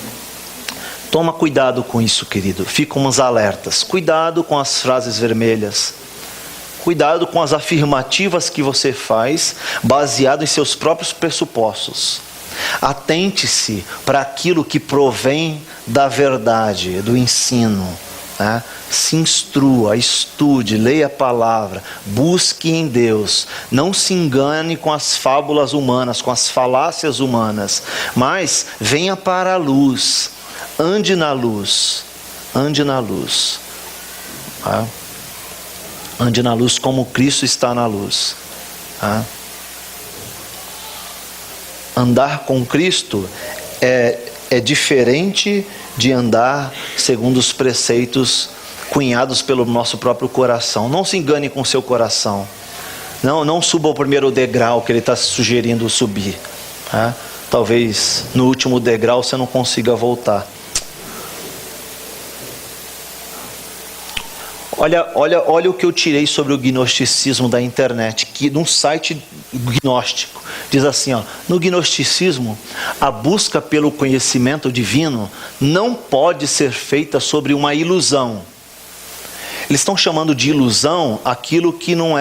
Toma cuidado com isso, querido. Fica uns alertas. Cuidado com as frases vermelhas. Cuidado com as afirmativas que você faz baseado em seus próprios pressupostos. Atente-se para aquilo que provém da verdade, do ensino. Se instrua, estude, leia a palavra, busque em Deus. Não se engane com as fábulas humanas, com as falácias humanas, mas venha para a luz, ande na luz, ande na luz. Ande na luz como Cristo está na luz. Andar com Cristo é diferente de andar segundo os preceitos cunhados pelo nosso próprio coração. Não se engane com o seu coração. Não suba ao primeiro degrau que ele está sugerindo subir. Talvez no último degrau você não consiga voltar. Olha o que eu tirei sobre o gnosticismo da internet, que num site gnóstico diz assim, no gnosticismo, a busca pelo conhecimento divino não pode ser feita sobre uma ilusão. Eles estão chamando de ilusão aquilo que não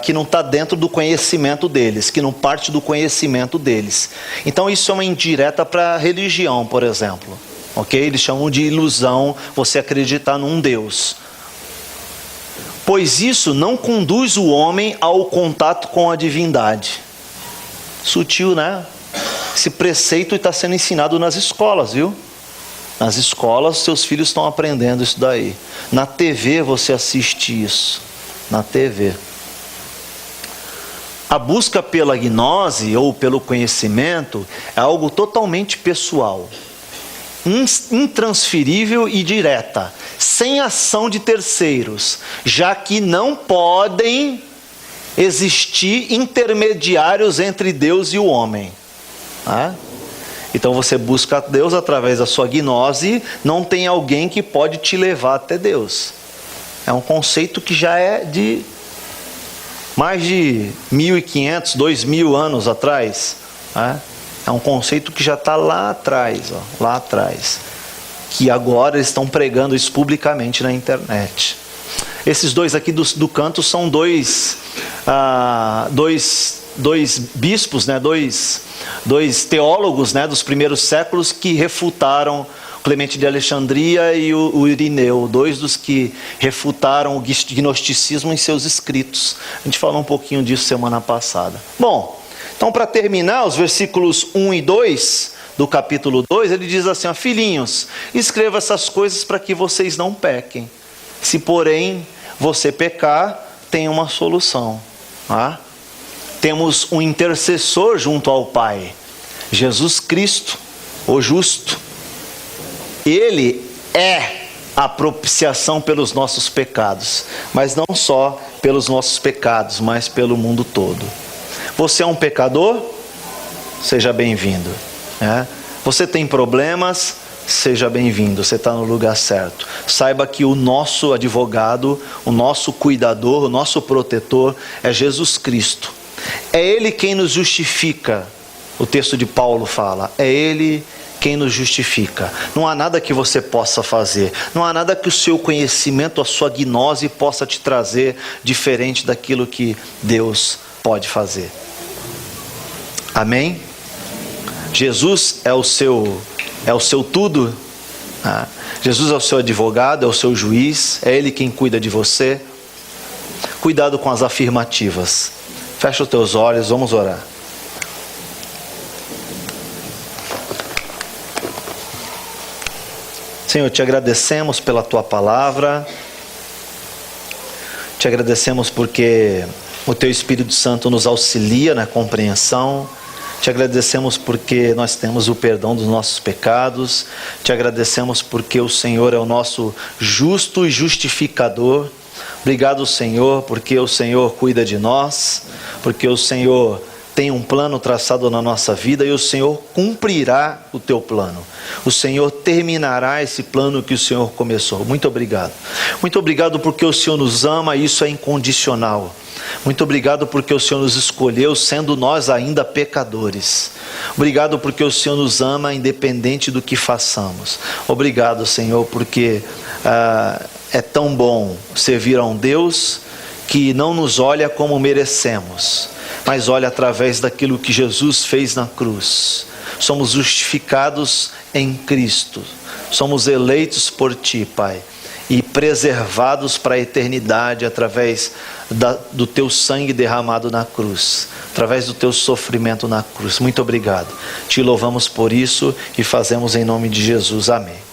que não está dentro do conhecimento deles, que não parte do conhecimento deles. Então isso é uma indireta para a religião, por exemplo. Eles chamam de ilusão você acreditar num Deus. Pois isso não conduz o homem ao contato com a divindade. Sutil, né? Esse preceito está sendo ensinado nas escolas, viu? Nas escolas, seus filhos estão aprendendo isso daí. Na TV você assiste isso. Na TV. A busca pela gnose ou pelo conhecimento é algo totalmente pessoal, intransferível e direta, sem ação de terceiros, já que não podem existir intermediários entre Deus e o homem. Então você busca Deus através da sua gnose, não tem alguém que pode te levar até Deus. É um conceito que já é de mais de 1.500, 2.000 anos atrás. É um conceito que já está lá atrás, lá atrás. Que agora eles estão pregando isso publicamente na internet. Esses dois aqui do canto são dois bispos, né? dois teólogos, né? dos primeiros séculos que refutaram Clemente de Alexandria e o Irineu, dois dos que refutaram o gnosticismo em seus escritos. A gente falou um pouquinho disso semana passada. Bom, então para terminar, os versículos 1 e 2 do capítulo 2, ele diz assim, filhinhos, escreva essas coisas para que vocês não pequem. Se porém você pecar, tem uma solução. Temos um intercessor junto ao Pai, Jesus Cristo, o justo. Ele é a propiciação pelos nossos pecados, mas não só pelos nossos pecados, mas pelo mundo todo. Você é um pecador? Seja bem-vindo. Você tem problemas? Seja bem-vindo, você está no lugar certo. Saiba que o nosso advogado, o nosso cuidador, o nosso protetor é Jesus Cristo. É Ele quem nos justifica. O texto de Paulo fala, é Ele quem nos justifica. Não há nada que você possa fazer, não há nada que o seu conhecimento, a sua gnose possa te trazer diferente daquilo que Deus pode fazer. Amém? Jesus é o seu tudo. Jesus é o seu advogado, é o seu juiz, é Ele quem cuida de você. Cuidado com as afirmativas. Fecha os teus olhos, vamos orar. Senhor, te agradecemos pela tua palavra. Te agradecemos porque o teu Espírito Santo nos auxilia na compreensão. Te agradecemos porque nós temos o perdão dos nossos pecados. Te agradecemos porque o Senhor é o nosso justo e justificador. Obrigado, Senhor, porque o Senhor cuida de nós, porque o Senhor tem um plano traçado na nossa vida e o Senhor cumprirá o teu plano. O Senhor terminará esse plano que o Senhor começou. Muito obrigado. Muito obrigado porque o Senhor nos ama e isso é incondicional. Muito obrigado porque o Senhor nos escolheu sendo nós ainda pecadores. Obrigado porque o Senhor nos ama independente do que façamos. Obrigado, Senhor, porque é tão bom servir a um Deus que não nos olha como merecemos, mas olha através daquilo que Jesus fez na cruz. Somos justificados em Cristo, somos eleitos por Ti, Pai, e preservados para a eternidade através do Teu sangue derramado na cruz, através do Teu sofrimento na cruz. Muito obrigado, Te louvamos por isso e fazemos em nome de Jesus, amém.